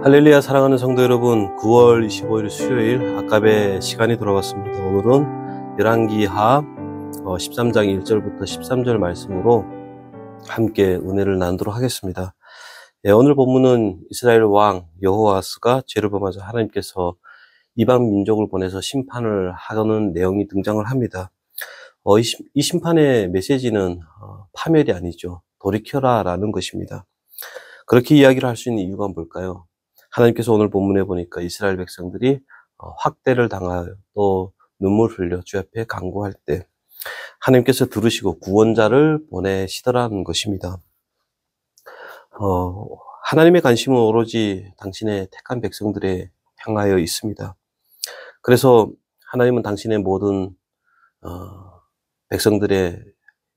할렐루야. 사랑하는 성도 여러분, 9월 25일 수요일 아까베 시간이 돌아왔습니다. 오늘은 열왕기하 13장 1절부터 13절 말씀으로 함께 은혜를 나누도록 하겠습니다. 오늘 본문은 이스라엘 왕 여호아스가 죄를 범하자 하나님께서 이방 민족을 보내서 심판을 하는 내용이 등장을 합니다. 이 심판의 메시지는 파멸이 아니죠. 돌이켜라 라는 것입니다. 그렇게 이야기를 할 수 있는 이유가 뭘까요? 하나님께서 오늘 본문에 보니까 이스라엘 백성들이 학대를 당하여 또 눈물 흘려 주 앞에 간구할 때 하나님께서 들으시고 구원자를 보내시더라는 것입니다. 하나님의 관심은 오로지 당신의 택한 백성들에 향하여 있습니다. 그래서 하나님은 당신의 모든 백성들의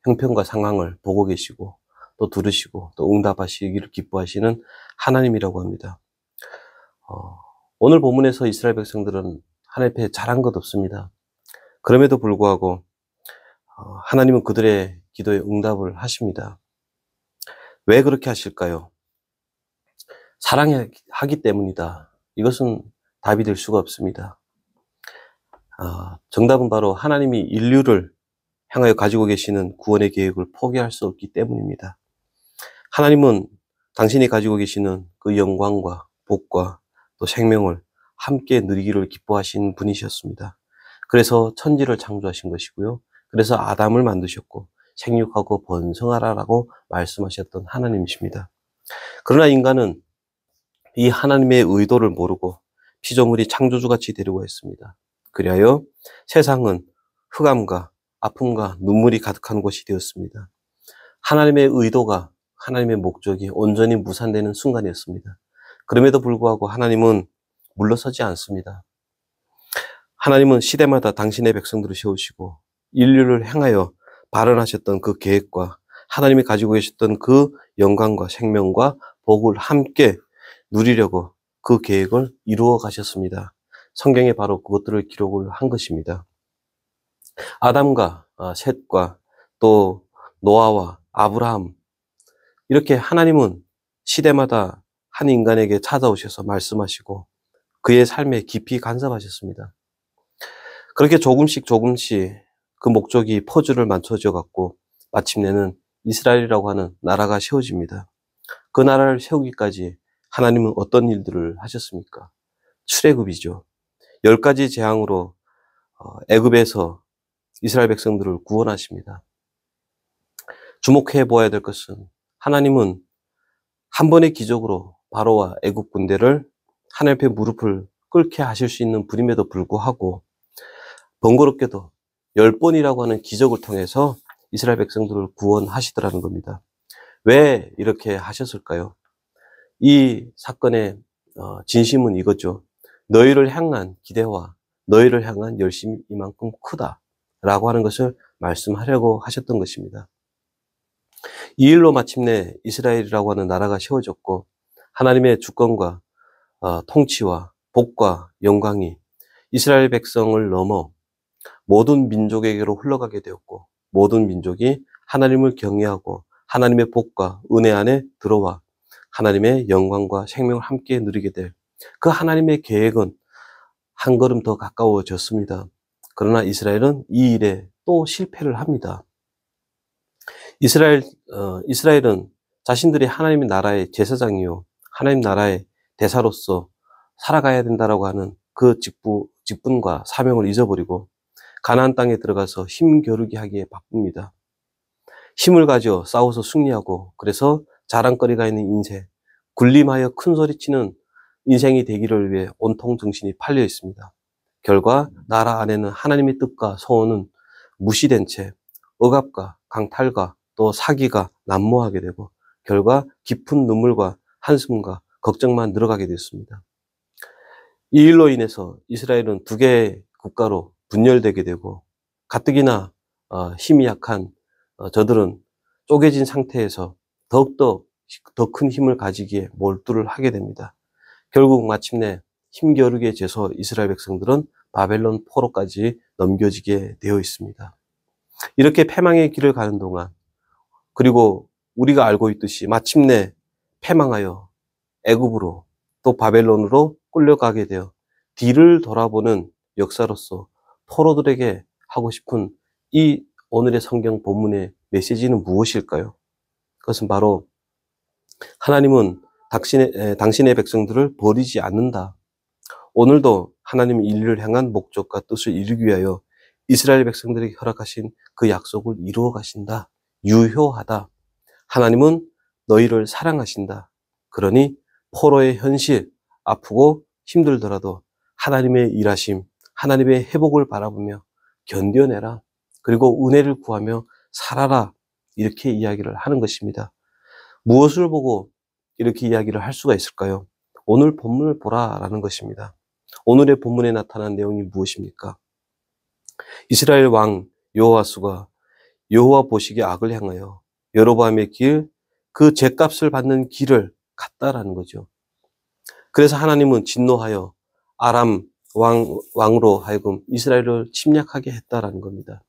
형편과 상황을 보고 계시고 또 들으시고 또 응답하시기를 기뻐하시는 하나님이라고 합니다. 오늘 본문에서 이스라엘 백성들은 하나님 앞에 잘한 것 없습니다. 그럼에도 불구하고 하나님은 그들의 기도에 응답을 하십니다. 왜 그렇게 하실까요? 사랑하기 때문이다. 이것은 답이 될 수가 없습니다. 정답은 바로 하나님이 인류를 향하여 가지고 계시는 구원의 계획을 포기할 수 없기 때문입니다. 하나님은 당신이 가지고 계시는 그 영광과 복과 또 생명을 함께 누리기를 기뻐하신 분이셨습니다. 그래서 천지를 창조하신 것이고요. 그래서 아담을 만드셨고 생육하고 번성하라라고 말씀하셨던 하나님이십니다. 그러나 인간은 이 하나님의 의도를 모르고 피조물이 창조주같이 되려고 했습니다. 그리하여 세상은 흑암과 아픔과 눈물이 가득한 곳이 되었습니다. 하나님의 의도가, 하나님의 목적이 온전히 무산되는 순간이었습니다. 그럼에도 불구하고 하나님은 물러서지 않습니다. 하나님은 시대마다 당신의 백성들을 세우시고 인류를 향하여 발언하셨던 그 계획과 하나님이 가지고 계셨던 그 영광과 생명과 복을 함께 누리려고 그 계획을 이루어 가셨습니다. 성경에 바로 그것들을 기록을 한 것입니다. 아담과 셋과 또 노아와 아브라함, 이렇게 하나님은 시대마다 한 인간에게 찾아오셔서 말씀하시고 그의 삶에 깊이 간섭하셨습니다. 그렇게 조금씩 그 목적이 퍼즐을 맞춰져 갖고 마침내는 이스라엘이라고 하는 나라가 세워집니다. 그 나라를 세우기까지 하나님은 어떤 일들을 하셨습니까? 출애굽이죠. 10가지 재앙으로 애굽에서 이스라엘 백성들을 구원하십니다. 주목해 보아야 될 것은 하나님은 한 번의 기적으로 바로와 애굽 군대를 하나님 앞에 무릎을 꿇게 하실 수 있는 분임에도 불구하고 번거롭게도 10번이라고 하는 기적을 통해서 이스라엘 백성들을 구원하시더라는 겁니다. 왜 이렇게 하셨을까요? 이 사건의 진심은 이거죠. 너희를 향한 기대와 너희를 향한 열심이 이만큼 크다라고 하는 것을 말씀하려고 하셨던 것입니다. 이 일로 마침내 이스라엘이라고 하는 나라가 세워졌고 하나님의 주권과 통치와 복과 영광이 이스라엘 백성을 넘어 모든 민족에게로 흘러가게 되었고 모든 민족이 하나님을 경외하고 하나님의 복과 은혜 안에 들어와 하나님의 영광과 생명을 함께 누리게 될 그 하나님의 계획은 한 걸음 더 가까워졌습니다. 그러나 이스라엘은 이 일에 또 실패를 합니다. 이스라엘은 자신들이 하나님의 나라의 제사장이요 하나님 나라의 대사로서 살아가야 된다라고 하는 그 직분과 사명을 잊어버리고 가나안 땅에 들어가서 힘겨루기 하기에 바쁩니다. 힘을 가져 싸워서 승리하고 그래서 자랑거리가 있는 인생, 군림하여 큰 소리치는 인생이 되기를 위해 온통 정신이 팔려 있습니다. 결과 나라 안에는 하나님의 뜻과 소원은 무시된 채 억압과 강탈과 또 사기가 난무하게 되고 결과 깊은 눈물과 한숨과 걱정만 늘어가게 됐습니다. 이 일로 인해서 이스라엘은 두 개의 국가로 분열되게 되고 가뜩이나 힘이 약한 저들은 쪼개진 상태에서 더욱더 더 큰 힘을 가지기에 몰두를 하게 됩니다. 결국 마침내 힘겨루게 돼서 이스라엘 백성들은 바벨론 포로까지 넘겨지게 되어 있습니다. 이렇게 패망의 길을 가는 동안 그리고 우리가 알고 있듯이 마침내 패망하여 애굽으로 또 바벨론으로 끌려가게 되어 뒤를 돌아보는 역사로서 포로들에게 하고 싶은 이 오늘의 성경 본문의 메시지는 무엇일까요? 그것은 바로 하나님은 당신의 백성들을 버리지 않는다. 오늘도 하나님의 인류를 향한 목적과 뜻을 이루기 위하여 이스라엘 백성들에게 허락하신 그 약속을 이루어 가신다. 유효하다. 하나님은 너희를 사랑하신다. 그러니 포로의 현실, 아프고 힘들더라도 하나님의 일하심, 하나님의 회복을 바라보며 견뎌내라. 그리고 은혜를 구하며 살아라. 이렇게 이야기를 하는 것입니다. 무엇을 보고 이렇게 이야기를 할 수가 있을까요? 오늘 본문을 보라라는 것입니다. 오늘의 본문에 나타난 내용이 무엇입니까? 이스라엘 왕 여호와수가 여호와 보시기에 악을 향하여 여로보암의 길, 그 죗값을 받는 길을 갔다라는 거죠. 그래서 하나님은 진노하여 아람 왕으로 하여금 이스라엘을 침략하게 했다라는 겁니다.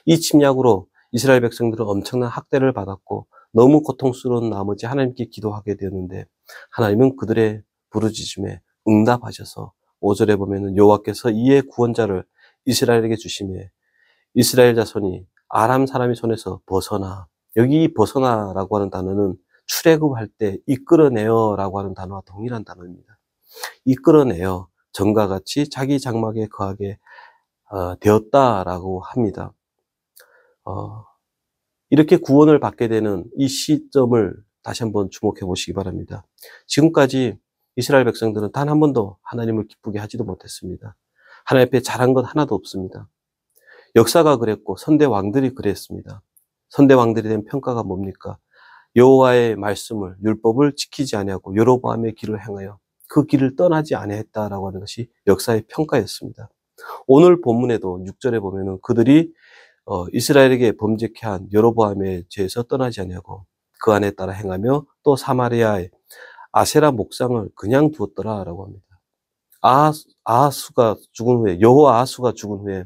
이 침략으로 이스라엘 백성들은 엄청난 학대를 받았고 너무 고통스러운 나머지 하나님께 기도하게 되었는데 하나님은 그들의 부르짖음에 응답하셔서 5절에 보면은 여호와께서 이의 구원자를 이스라엘에게 주시매 이스라엘 자손이 아람 사람의 손에서 벗어나, 여기 벗어나라고 하는 단어는 출애굽할 때 이끌어내어라고 하는 단어와 동일한 단어입니다. 이끌어내어 전과 같이 자기 장막에 거하게 되었다라고 합니다. 이렇게 구원을 받게 되는 이 시점을 다시 한번 주목해 보시기 바랍니다. 지금까지 이스라엘 백성들은 단 한 번도 하나님을 기쁘게 하지도 못했습니다. 하나님 앞에 잘한 것 하나도 없습니다. 역사가 그랬고 선대 왕들이 그랬습니다. 선대 왕들이 된 평가가 뭡니까? 여호와의 말씀을 율법을 지키지 아니하고 여로보암의 길을 행하여 그 길을 떠나지 아니했다라고 하는 것이 역사의 평가였습니다. 오늘 본문에도 6절에 보면은 그들이 이스라엘에게 범죄케 한 여로보암의 죄에서 떠나지 아니하고 그 안에 따라 행하며 또 사마리아의 아세라 목상을 그냥 두었더라라고 합니다. 아하수가 죽은 후에 여호아하수가 죽은 후에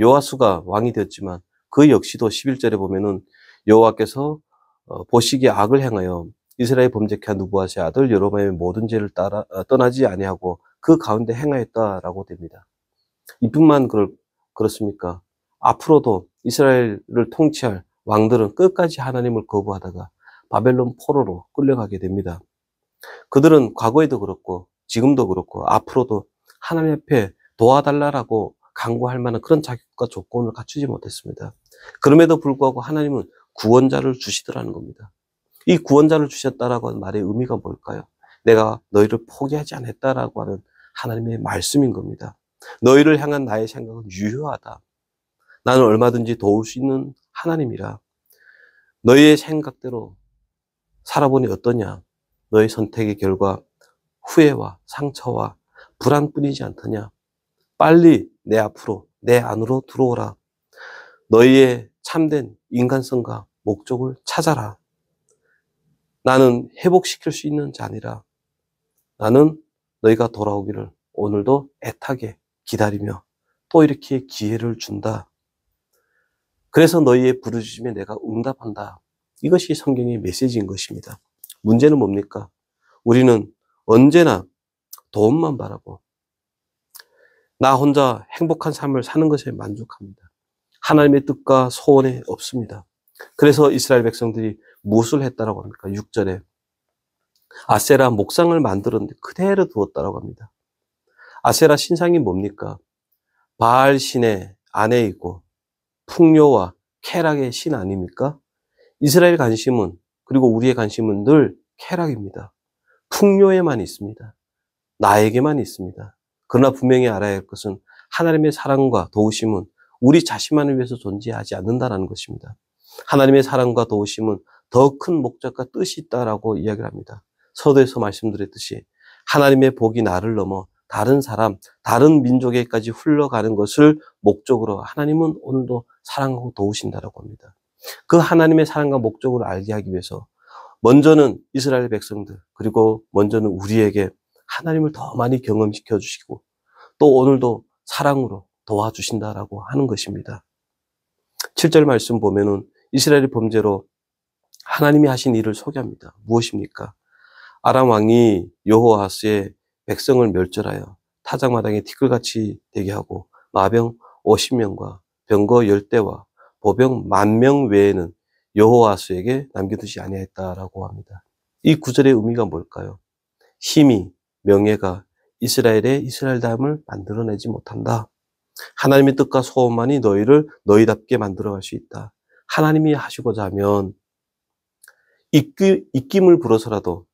요아수가 왕이 되었지만 그 역시도 11절에 보면은 여호와께서 보시기에 악을 행하여 이스라엘 범죄케 한 누부앗의 아들 여로보암의 모든 죄를 떠나지 아니하고 그 가운데 행하였다라고 됩니다. 이뿐만 그렇습니까? 앞으로도 이스라엘을 통치할 왕들은 끝까지 하나님을 거부하다가 바벨론 포로로 끌려가게 됩니다. 그들은 과거에도 그렇고 지금도 그렇고 앞으로도 하나님 앞에 도와달라고 간구할 만한 그런 자격과 조건을 갖추지 못했습니다. 그럼에도 불구하고 하나님은 구원자를 주시더라는 겁니다. 이 구원자를 주셨다라고 하는 말의 의미가 뭘까요? 내가 너희를 포기하지 않았다라고 하는 하나님의 말씀인 겁니다. 너희를 향한 나의 생각은 유효하다. 나는 얼마든지 도울 수 있는 하나님이라. 너희의 생각대로 살아보니 어떠냐? 너희 선택의 결과 후회와 상처와 불안뿐이지 않더냐? 빨리 내 앞으로, 내 안으로 들어오라. 너희의 참된 인간성과 목적을 찾아라. 나는 회복시킬 수 있는 자니라. 나는 너희가 돌아오기를 오늘도 애타게 기다리며 또 이렇게 기회를 준다. 그래서 너희의 부르짖음에 내가 응답한다. 이것이 성경의 메시지인 것입니다. 문제는 뭡니까? 우리는 언제나 돈만 바라고 나 혼자 행복한 삶을 사는 것에 만족합니다. 하나님의 뜻과 소원에 없습니다. 그래서 이스라엘 백성들이 무엇을 했다라고 합니까? 6절에 아세라 목상을 만들었는데 그대로 두었다라고 합니다. 아세라 신상이 뭡니까? 바알 신의 아내이고 풍요와 쾌락의 신 아닙니까? 이스라엘 관심은 그리고 우리의 관심은 늘 쾌락입니다. 풍요에만 있습니다. 나에게만 있습니다. 그러나 분명히 알아야 할 것은 하나님의 사랑과 도우심은 우리 자신만을 위해서 존재하지 않는다는 것입니다. 하나님의 사랑과 도우심은 더 큰 목적과 뜻이 있다라고 이야기를 합니다. 서두에서 말씀드렸듯이 하나님의 복이 나를 넘어 다른 사람, 다른 민족에까지 흘러가는 것을 목적으로 하나님은 오늘도 사랑하고 도우신다라고 합니다. 그 하나님의 사랑과 목적을 알게 하기 위해서 먼저는 이스라엘 백성들, 그리고 먼저는 우리에게 하나님을 더 많이 경험시켜 주시고 또 오늘도 사랑으로 도와주신다라고 하는 것입니다. 7절 말씀 보면은 이스라엘의 범죄로 하나님이 하신 일을 소개합니다. 무엇입니까? 아람 왕이 여호아하스의 백성을 멸절하여 타작마당에 티끌같이 되게 하고 마병 50명과 병거 10대와 보병 10,000명 외에는 여호아하스에게 남겨두지 아니하였다라고 합니다. 이 구절의 의미가 뭘까요? 힘이, 명예가 이스라엘의 이스라엘다움을 만들어내지 못한다. 하나님의 뜻과 소원만이 너희를 너희답게 만들어갈 수 있다. 하나님이 하시고자 하면 입김을 불어서라도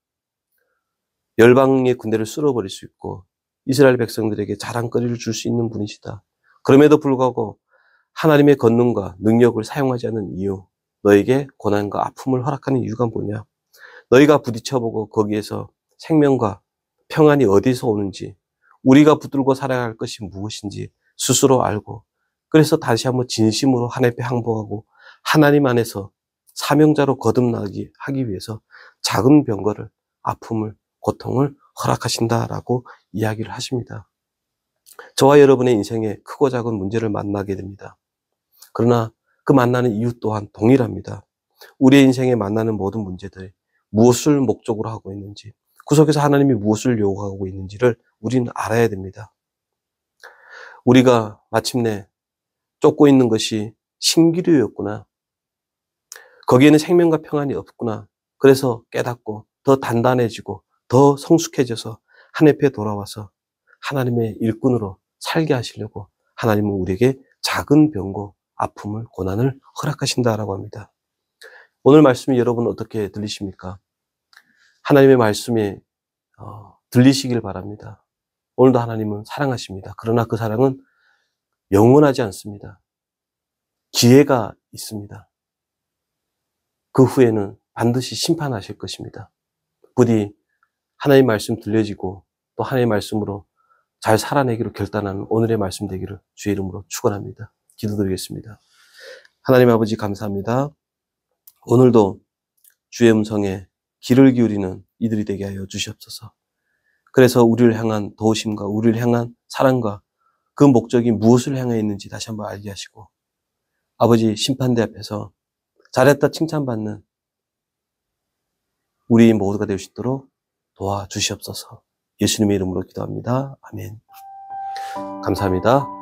열방의 군대를 쓸어버릴 수 있고 이스라엘 백성들에게 자랑거리를 줄 수 있는 분이시다. 그럼에도 불구하고 하나님의 권능과 능력을 사용하지 않는 이유, 너에게 고난과 아픔을 허락하는 이유가 뭐냐? 너희가 부딪혀보고 거기에서 생명과 평안이 어디서 오는지, 우리가 붙들고 살아야 할 것이 무엇인지 스스로 알고, 그래서 다시 한번 진심으로 하나님 앞에 항복하고 하나님 안에서 사명자로 거듭나기 하기 위해서 작은 병거를, 아픔을, 고통을 허락하신다라고 이야기를 하십니다. 저와 여러분의 인생에 크고 작은 문제를 만나게 됩니다. 그러나 그 만나는 이유 또한 동일합니다. 우리의 인생에 만나는 모든 문제들이 무엇을 목적으로 하고 있는지, 그 속에서 하나님이 무엇을 요구하고 있는지를 우리는 알아야 됩니다. 우리가 마침내 쫓고 있는 것이 신기류였구나. 거기에는 생명과 평안이 없구나. 그래서 깨닫고 더 단단해지고 더 성숙해져서 하나님 앞에 돌아와서 하나님의 일꾼으로 살게 하시려고 하나님은 우리에게 작은 병고, 아픔을, 고난을 허락하신다라고 합니다. 오늘 말씀이 여러분 어떻게 들리십니까? 하나님의 말씀이 들리시길 바랍니다. 오늘도 하나님은 사랑하십니다. 그러나 그 사랑은 영원하지 않습니다. 기회가 있습니다. 그 후에는 반드시 심판하실 것입니다. 부디 하나님의 말씀 들려지고 또 하나님의 말씀으로 잘 살아내기로 결단하는 오늘의 말씀 되기를 주의 이름으로 축원합니다. 기도드리겠습니다. 하나님 아버지 감사합니다. 오늘도 주의 음성에 귀를 기울이는 이들이 되게 하여 주시옵소서. 그래서 우리를 향한 도우심과 우리를 향한 사랑과 그 목적이 무엇을 향해 있는지 다시 한번 알게 하시고 아버지 심판대 앞에서 잘했다 칭찬받는 우리 모두가 될 수 있도록 도와주시옵소서. 예수님의 이름으로 기도합니다. 아멘. 감사합니다.